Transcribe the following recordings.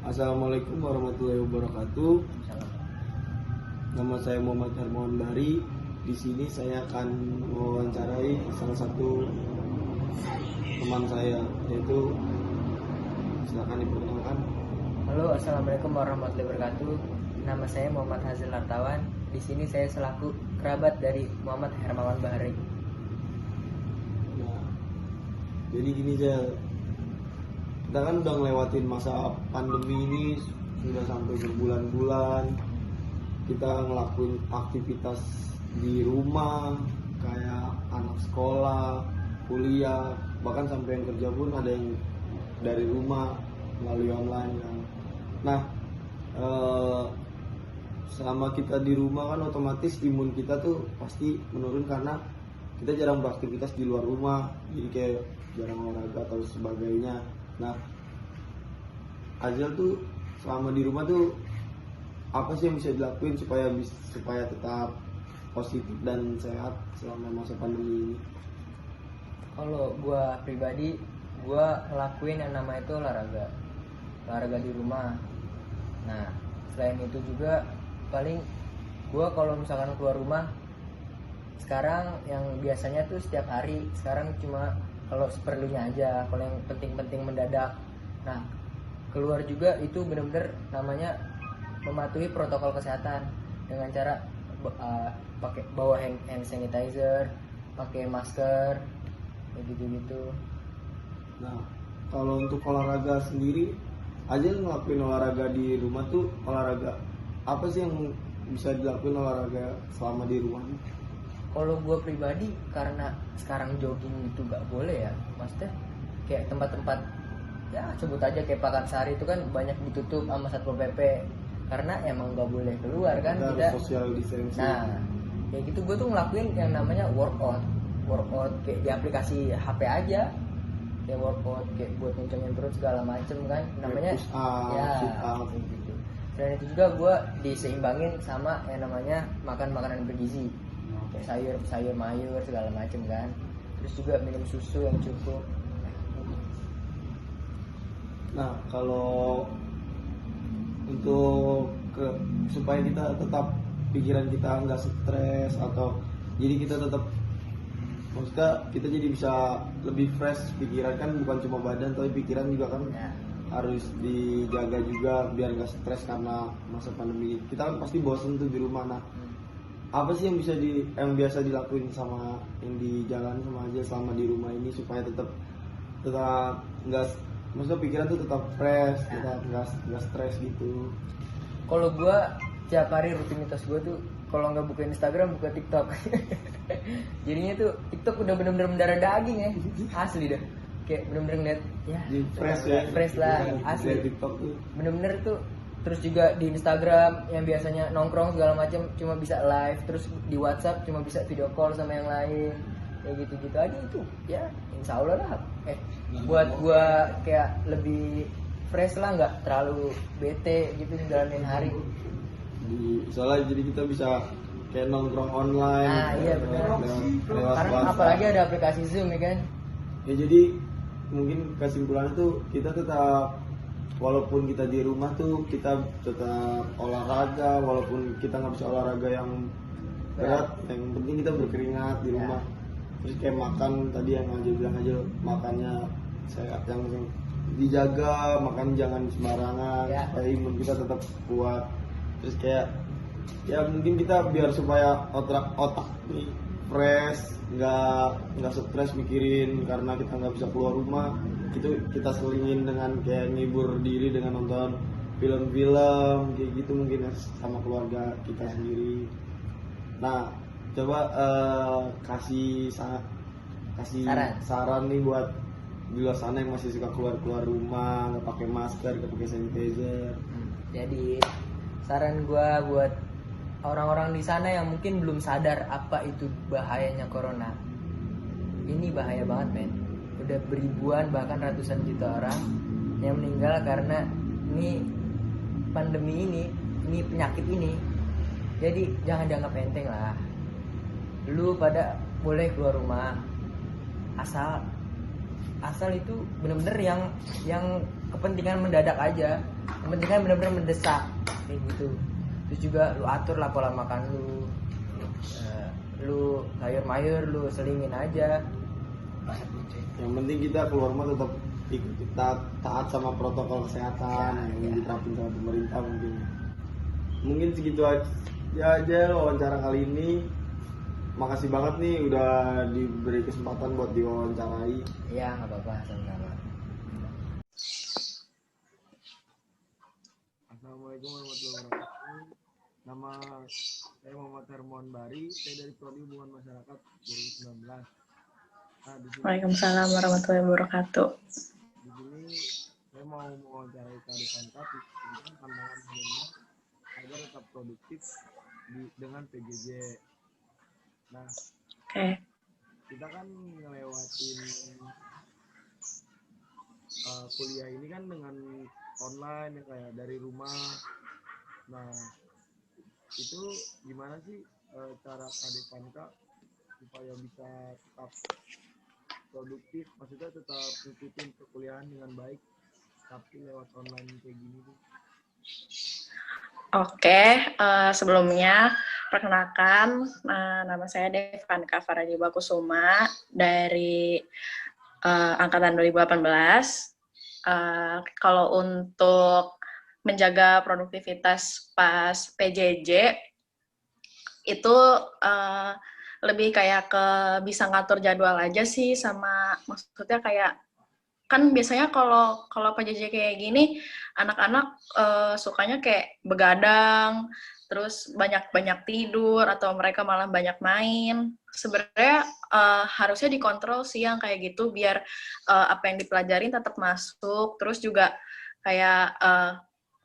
Assalamualaikum warahmatullahi wabarakatuh. Nama saya Muhammad Hermawan Bahri. Di sini saya akan mewawancarai salah satu teman saya, yaitu silakan diperkenalkan. Halo, assalamualaikum warahmatullahi wabarakatuh. Nama saya Muhammad Hazil Hartawan. Di sini saya selaku kerabat dari Muhammad Hermawan Bahri. Nah, jadi gini aja, kita kan udah ngelewatin masa pandemi ini sudah sampai berbulan-bulan. Kita ngelakuin aktivitas di rumah kayak anak sekolah, kuliah, bahkan sampai yang kerja pun ada yang dari rumah melalui online kan. Nah, selama kita di rumah kan otomatis imun kita tuh pasti menurun karena kita jarang beraktivitas di luar rumah, jadi kayak jarang olahraga atau sebagainya. Nah, Azal tuh selama di rumah tuh apa sih yang bisa dilakuin supaya tetap positif dan sehat selama masa pandemi ini? Kalau gua pribadi, gua ngelakuin yang namanya itu olahraga di rumah. Nah, selain itu juga paling gua kalau misalkan keluar rumah sekarang yang biasanya tuh setiap hari, sekarang cuma kalau seperlunya aja, kalau yang penting-penting mendadak. Nah, keluar juga itu benar-benar namanya mematuhi protokol kesehatan dengan cara pakai bawa hand sanitizer, pakai masker, kayak gitu-gitu. Nah, kalau untuk olahraga sendiri, Azal ngelakuin olahraga di rumah tuh olahraga apa sih yang bisa dilakuin olahraga selama di rumah? Kalau gue pribadi, karena sekarang jogging itu gak boleh ya, maksudnya kayak tempat-tempat ya sebut aja kayak Pakansari itu kan banyak ditutup sama Satpol PP karena emang gak boleh keluar kan, kita social distancing. Nah, kayak gitu gue tuh ngelakuin yang namanya workout kayak di aplikasi HP aja, kayak workout kayak buat ngencengin perut segala macem kan, namanya push up, ya sit up. kayak gitu. Dan itu juga gue diseimbangin sama yang namanya makan makanan bergizi, kayak sayur mayur segala macem kan, terus juga minum susu yang cukup. Nah, kalau untuk supaya kita tetap pikiran kita nggak stres atau jadi kita tetap, maksudnya kita jadi bisa lebih fresh pikiran kan, bukan cuma badan tapi pikiran juga kan Ya. harus dijaga juga biar nggak stres karena masa pandemi. Kita kan pasti bosen tuh di rumah. Nah, apa sih yang biasa dilakuin sama yang di jalan sama aja selama di rumah ini supaya tetap nggak, maksudnya pikiran tuh tetap fresh, tetap nggak stres gitu? Kalau gue tiap hari rutinitas gue tuh kalau nggak buka Instagram, buka TikTok. Jadinya tuh TikTok udah bener-bener mendarah daging ya, asli dah. Kayak bener-bener ngeliat ya Di fresh ya, fresh lah, asli. dari TikTok tuh Bener-bener tuh. Terus juga di Instagram yang biasanya nongkrong segala macam cuma bisa live, terus di WhatsApp cuma bisa video call sama yang lain, kayak gitu-gitu aja itu ya, insya Allah lah buat gua kayak lebih fresh lah, nggak terlalu bete gitu jalanin hari. soalnya jadi kita bisa kayak nongkrong online. Nah iya benar, lewat karena WhatsApp. apalagi ada aplikasi Zoom ya kan. Ya jadi mungkin kesimpulannya tuh kita tetap, walaupun kita di rumah tuh kita tetap olahraga, walaupun kita nggak bisa olahraga yang berat, yang penting kita berkeringat di rumah. Terus kayak makan tadi yang aja bilang aja, makannya sehat, yang dijaga, makan jangan sembarangan supaya imun kita tetap kuat. Terus kayak ya mungkin kita biar supaya otak nih fresh, nggak stres mikirin karena kita nggak bisa keluar rumah, itu kita selingin dengan kayak ngibur diri dengan nonton film-film kayak gitu mungkin ya, sama keluarga kita sendiri. Nah, coba kasih saran nih buat di luar sana yang masih suka keluar rumah, nggak pakai masker, nggak pakai sanitizer. Jadi saran gua buat orang-orang di sana yang mungkin belum sadar apa itu bahayanya corona. Ini bahaya banget men. Udah beribuan bahkan ratusan juta orang yang meninggal karena ini pandemi ini penyakit ini. Jadi jangan dianggap enteng lah. Lu pada boleh keluar rumah asal itu bener-bener yang kepentingan mendadak aja, kepentingan benar-benar mendesak kayak gitu. Terus juga lu atur lah pola makan lu. Lu sayur mayur lu selingin aja. Yang penting kita keluar rumah tetap ikut taat sama protokol kesehatan yang diterapin sama pemerintah. Mungkin segitu aja wawancara kali ini. Makasih banget nih udah diberi kesempatan buat diwawancarai. Iya, nggak apa-apa, sama-sama. Assalamualaikum warahmatullahi wabarakatuh. Nama saya Muhammad Hermon Bari, saya dari Prodi Hubungan Masyarakat 2019. Nah, di sini, Waalaikumsalam warahmatullahi wabarakatuh. di sini saya mau mewawancarai Kak Devanta tentang pandangan beliau agar tetap produktif dengan PJJ. Nah, kita kan ngelewatin kuliah ini kan dengan online ya, kayak dari rumah. Nah, itu gimana sih cara Kak Devanta supaya bisa tetap produktif, maksudnya tetap ngikutin perkuliahan dengan baik tapi lewat online kayak gini tuh? Oke, sebelumnya perkenalkan, nama saya Devanka Faradi Bakusuma dari angkatan 2018. Kalau untuk menjaga produktivitas pas PJJ itu lebih kayak ke bisa ngatur jadwal aja sih, sama maksudnya kayak kan biasanya kalau PJJ kayak gini anak-anak sukanya kayak begadang, terus banyak tidur atau mereka malah banyak main. Sebenarnya harusnya dikontrol sih yang kayak gitu biar apa yang dipelajarin tetap masuk. Terus juga kayak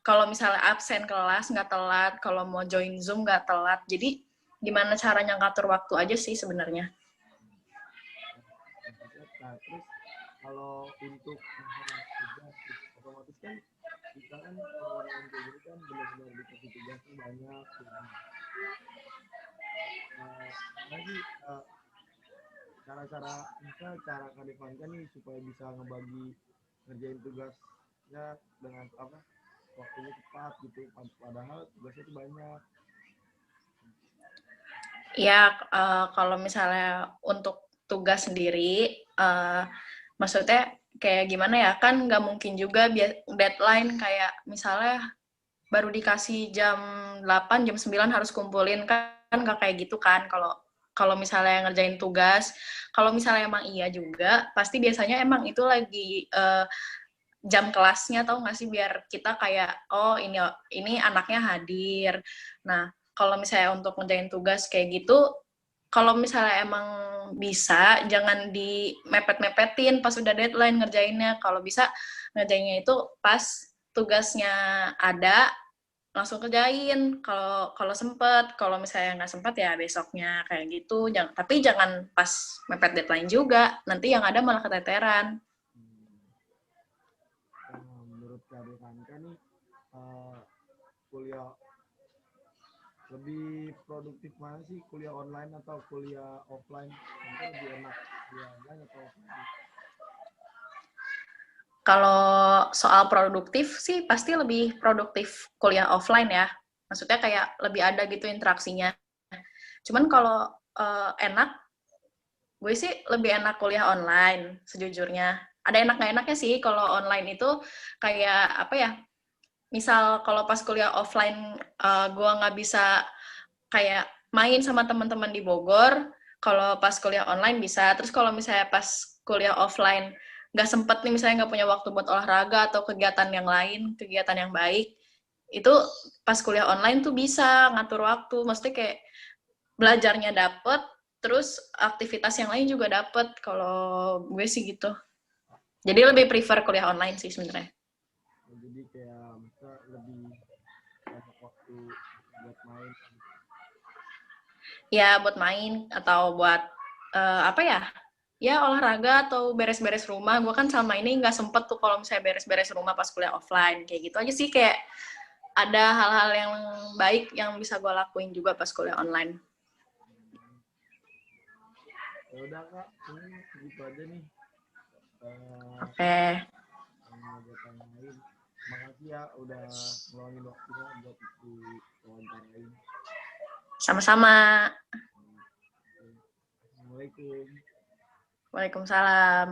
kalau misalnya absen kelas nggak telat, kalau mau join Zoom nggak telat. Jadi gimana caranya ngatur waktu aja sih sebenarnya. Nah, terus kalau untuk masalah tugas otomatis kan kita kan kalau online kayak gini kan benar-benar dikasih tugasnya banyak gitu. Nah, sih cara-cara Kak Devanta nih supaya bisa ngebagi ngerjain tugasnya dengan apa waktunya tepat gitu, padahal tugasnya itu banyak. Ya, kalau misalnya untuk tugas sendiri, maksudnya kayak gimana ya, kan nggak mungkin juga deadline kayak misalnya baru dikasih jam 8, jam 9 harus kumpulin, kan nggak kayak gitu kan kalau misalnya ngerjain tugas. Kalau misalnya emang iya juga, pasti biasanya emang itu lagi jam kelasnya, tahu nggak sih, biar kita kayak, oh ini anaknya hadir. Nah, kalau misalnya untuk ngerjain tugas kayak gitu, kalau misalnya emang bisa, jangan dimepet-mepetin pas udah deadline ngerjainnya. Kalau bisa ngerjainnya itu pas tugasnya ada, langsung kerjain. Kalau sempet, kalau misalnya nggak sempet ya besoknya kayak gitu. Tapi jangan pas mepet deadline juga, nanti yang ada malah keteteran. Menurut Kak Devanta nih kuliah lebih produktif mana sih, kuliah online atau kuliah offline? Mungkin lebih enak kuliah online atau offline? Kalau soal produktif sih pasti lebih produktif kuliah offline ya. Maksudnya kayak lebih ada gitu interaksinya. Cuman kalau enak, gue sih lebih enak kuliah online sejujurnya. Ada enak nggak enaknya sih kalau online itu kayak apa ya? Misal kalau pas kuliah offline gue nggak bisa kayak main sama teman-teman di Bogor, kalau pas kuliah online bisa. Terus kalau misalnya pas kuliah offline nggak sempet nih, misalnya nggak punya waktu buat olahraga atau kegiatan yang lain, kegiatan yang baik, itu pas kuliah online tuh bisa ngatur waktu. Maksudnya kayak belajarnya dapet, terus aktivitas yang lain juga dapet. Kalau gue sih gitu. Jadi lebih prefer kuliah online sih sebenarnya. Jadi kayak bisa lebih banyak waktu buat main. Ya buat main atau buat apa ya? Ya olahraga atau beres-beres rumah. Gue kan selama ini nggak sempet tuh kalau misalnya beres-beres rumah pas kuliah offline. Kayak gitu aja sih, kayak ada hal-hal yang baik yang bisa gue lakuin juga pas kuliah online. Ya udah Kak, ini segitu aja nih. Oke. Yang mau gue tanyain. Makasih ya udah ngeluangin waktunya buat diwawancara. Sama-sama. Assalamualaikum. Waalaikumsalam.